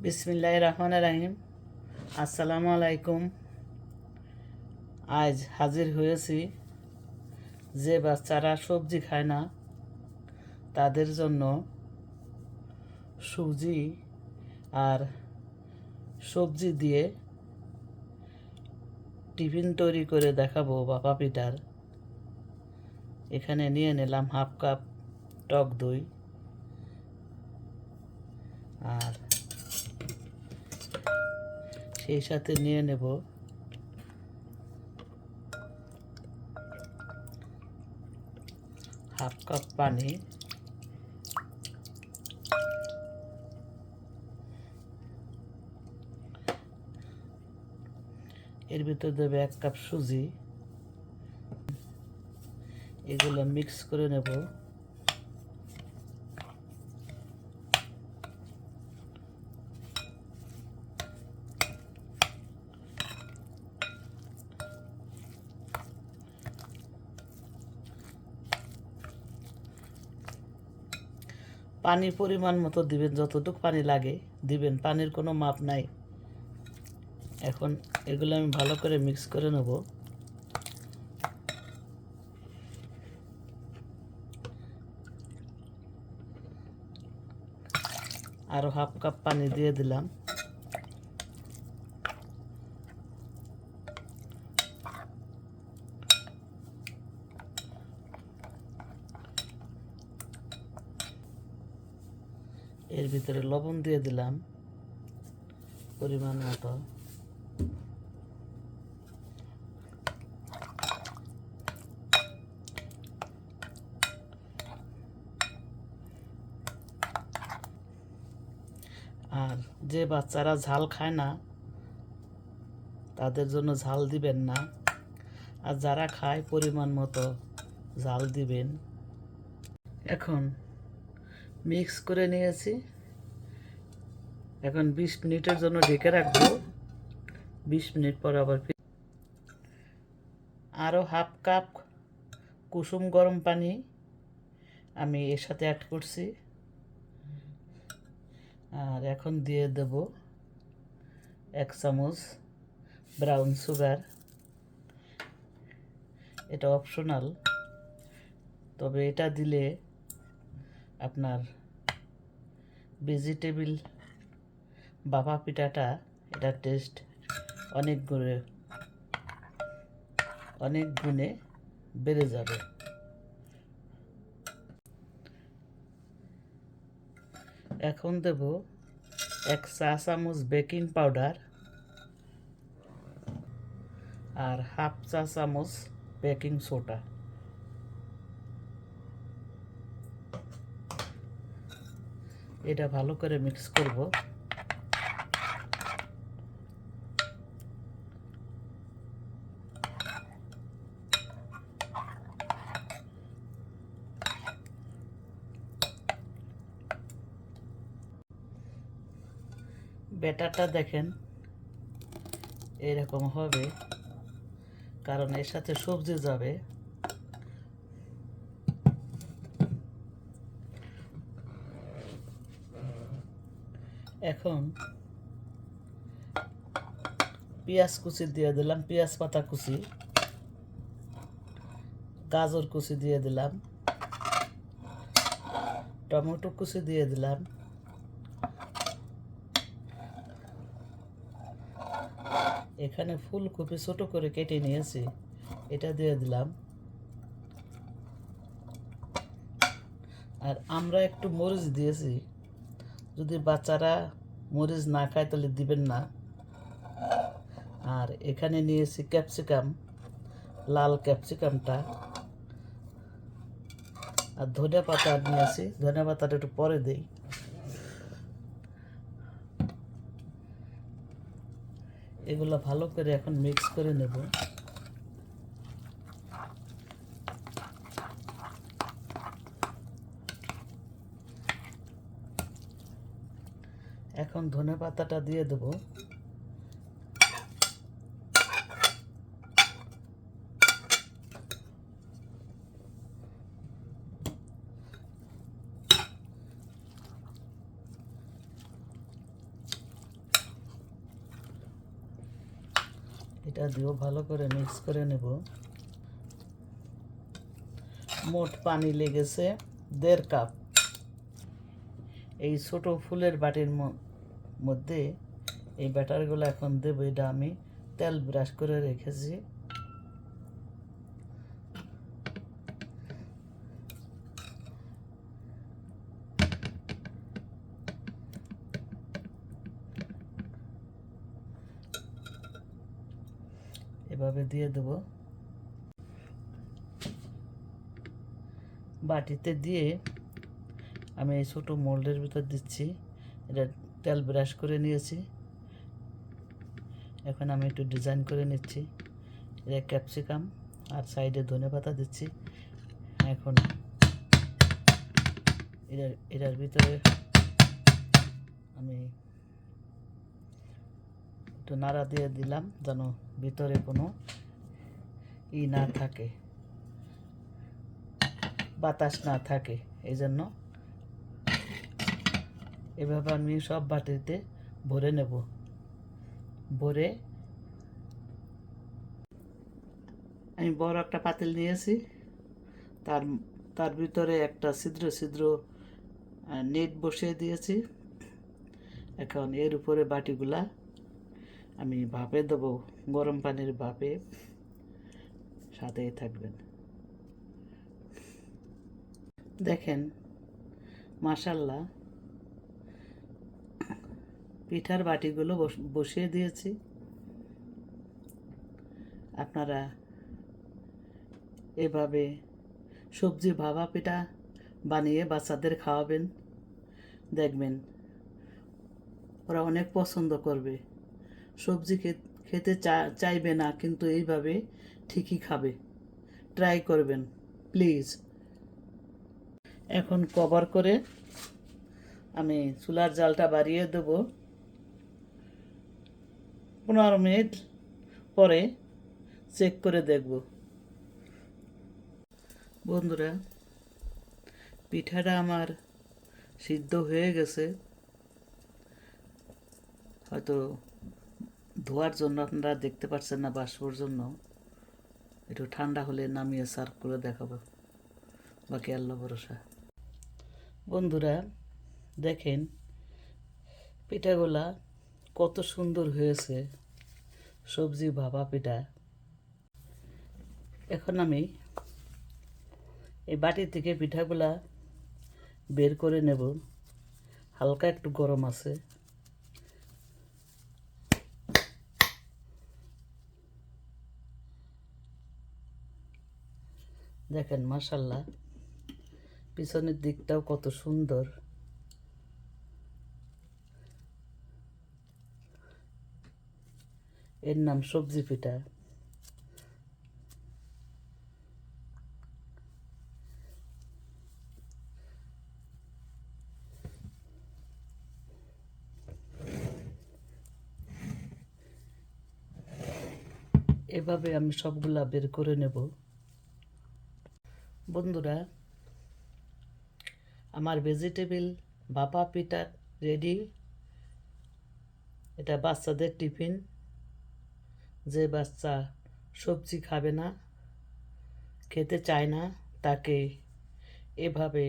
বিসমিল্লাহির রহমানির রহিম। আসসালামু আলাইকুম। আজ হাজির হয়েছি যে বাচ্চারা সবজি খায় না তাদের জন্য সুজি আর সবজি দিয়ে টিফিন তৈরি করে দেখাবো বাপা পিঠার। এখানে নিয়ে নিলাম হাফ কাপ টক দই আর সেই সাথে নিয়ে নেব হাফ কাপ পানি। এর ভিতর দেবে 1 কাপ সুজি। এগুলো মিক্স করে নেব। পানি পরিমাণ মতো দিবেন, যতটুকু পানি লাগে দিবেন, পানির কোনো মাপ নাই। এখন এগুলো আমি ভালো করে মিক্স করে নেব। আরও হাফ কাপ পানি দিয়ে দিলাম। এর ভিতরে লবণ দিয়ে দিলাম পরিমাণ মতো। আর যে বাচ্চারা ঝাল খায় না তাদের জন্য ঝাল দিবেন না, আর যারা খায় পরিমাণ মতো ঝাল দিবেন। এখন মিক্স করে নিয়েছি। এখন 20 মিনিটের জন্য ঢেকে রাখবো। 20 মিনিট পর আবার আরও হাফ কাপ কুসুম গরম পানি আমি এর সাথে অ্যাড করছি। আর এখন দিয়ে দেব 1 চামচ ব্রাউন সুগার। এটা অপশনাল, তবে এটা দিলে আপনার ভেজিটেবল বাবা পিঠাটা এটা টেস্ট অনেক গুণে বেড়ে যাবে। এখন দেব 1 চা চামচ বেকিং পাউডার আর হাফ চা চামচ বেকিং সোডা। এটা ভালো করে মিক্স করব। ব্যাটারটা দেখেন এরকম হবে, কারণ এর সাথে সবজি যাবে। এখন পেঁয়াজ কুচি দিয়ে দিলাম, পেঁয়াজ পাতা কুচি, গাজর কুচি দিয়ে দিলাম, টমেটো কুচি দিয়ে দিলাম, এখানে ফুলকপি ছোট করে কেটে নিয়েছি এটা দিয়ে দিলাম। আর আমরা একটু মরিচ দিয়েছি, যদি বাচ্চারা মরিচ না খায় তাহলে দিবেন না। আর এখানে নিয়েছি ক্যাপসিকাম, লাল ক্যাপসিকামটা। আর ধনে পাতা নিয়েছি, ধনে পাতাটা একটু পরে দিই। এগুলো ভালো করে এখন মিক্স করে নেব। এখন ধনে পাতাটা দিয়ে দেব। এটা দিয়েও ভালো করে মিক্স করে নেব। মোট পানি লেগেছে 1.5 কাপ। এই ছোট ফুলের বাটির মধ্যে এই ব্যাটারগুলো এখন দেবো। এটা আমি তেল ব্রাশ করে রেখেছি। এভাবে দিয়ে দেব। বাটিতে দিয়ে আমি এই ছোটো মোল্ডের ভিতর দিচ্ছি। এটা তেল ব্রাশ করে নিয়েছি। এখন আমি একটু ডিজাইন করে নিচ্ছি। এটা ক্যাপসিকাম আর সাইডে ধনেপাতা দিচ্ছি। এখন এটার ভিতরে আমি একটু নাড়া দিয়ে দিলাম যেন ভিতরে কোনো না থাকে, বাতাস না থাকে। এই জন্য এভাবে আমি সব বাটিতে ভরে নেব। ভরে আমি বড় একটা পাতিল নিয়েছি। তার তার ভিতরে একটা ছিদ্র ছিদ্র নেট বসিয়ে দিয়েছি। এখন এর উপরে বাটিগুলা আমি ভাপে দেবো, গরম পানির ভাপে। সাথেই থাকবেন। দেখেন মাশাআল্লাহ, পিঠার বাটিগুলো বসিয়ে দিয়েছি। আপনারা এভাবে সবজি ভাপা পিঠা বানিয়ে বাচ্চাদের খাওয়াবেন, দেখবেন ওরা অনেক পছন্দ করবে। সবজি খেতে চাইবে না, কিন্তু এইভাবে ঠিকই খাবে। ট্রাই করবেন প্লিজ। এখন কভার করে আমি চুলার জালটা বাড়িয়ে দেব। 15 মিনিট পরে চেক করে দেখব। বন্ধুরা, পিঠাটা আমার সিদ্ধ হয়ে গেছে। হয়তো ধোয়ার জন্য আপনারা দেখতে পাচ্ছেন না, বাষ্পর জন্য। একটু ঠান্ডা হলে নামিয়ে সার্ভ করে দেখাবো। বাকি আল্লাহ ভরসা। বন্ধুরা দেখেন পিঠাগুলা কত সুন্দর হয়েছে, সবজি ভাপা পিঠা। এখন আমি এই বাটি থেকে পিঠাগুলা বের করে নেব। হালকা একটু গরম আছে। দেখেন মাশাআল্লাহ, পিছনের দিকটাও কত সুন্দর। এর নাম সবজি পিঠা। এভাবে আমি সবগুলা বের করে নেব। বন্ধুরা, আমার ভেজিটেবল ভাপা পিঠা রেডি। এটা বাচ্চাদের টিফিন। যে বাচ্চা সবজি খাবে না, খেতে চায় না, তাকে এভাবে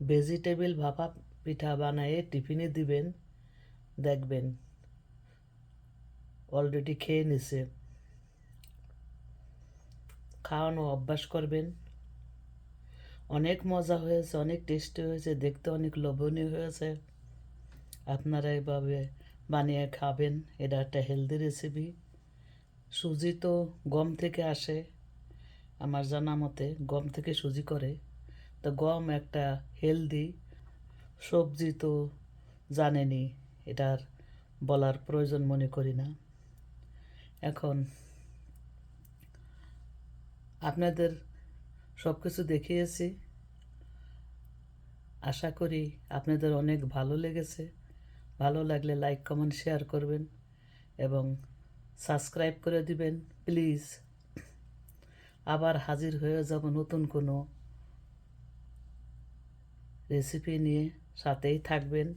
ভেজিটেবল ভাপা পিঠা বানায়ে টিফিনে দিবেন, দেখবেন অলরেডি খেয়ে নিছে। খাওয়ানো অভ্যাস করবেন। অনেক মজা হয়েছে, অনেক টেস্টি হয়েছে, দেখতে অনেক লোভনীয় হয়েছে। আপনারা এভাবে বানিয়ে খাবেন। এটা একটা হেলদি রেসিপি। সুজি তো গম থেকে আসে, আমার জানা মতে গম থেকে সুজি করে। তো গম একটা হেলদি সবজি, তো জানেনই, এটার বলার প্রয়োজন মনে করি না। এখন আপনাদের সব কিছু দেখিয়েছি। আশা করি আপনাদের অনেক ভালো লেগেছে। ভালো লাগলে লাইক কমেন্ট শেয়ার করবেন এবং সাবস্ক্রাইব করে দিবেন প্লিজ। আবার হাজির হয়ে যাব নতুন কোনো রেসিপি নিয়ে, সাথেই থাকবেন।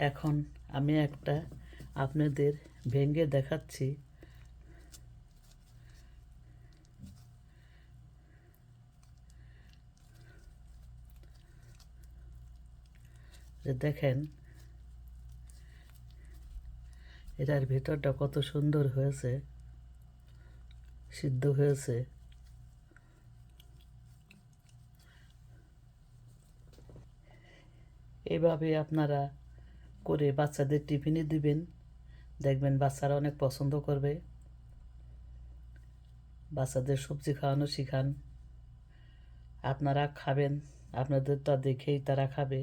এখন আমি একটা আপনাদের ভেঙে দেখাচ্ছি। যে দেখেন এটার ভেতরটা কত সুন্দর হয়েছে, সিদ্ধ হয়েছে। এভাবে আপনারা করে বাচ্চাদের টিফিনে দিবেন, দেখবেন বাচ্চারা অনেক পছন্দ করবে। বাচ্চাদের সবজি খাওয়ানো শিখান, আপনারা খাবেন, আপনাদের তা দেখেই তারা খাবে।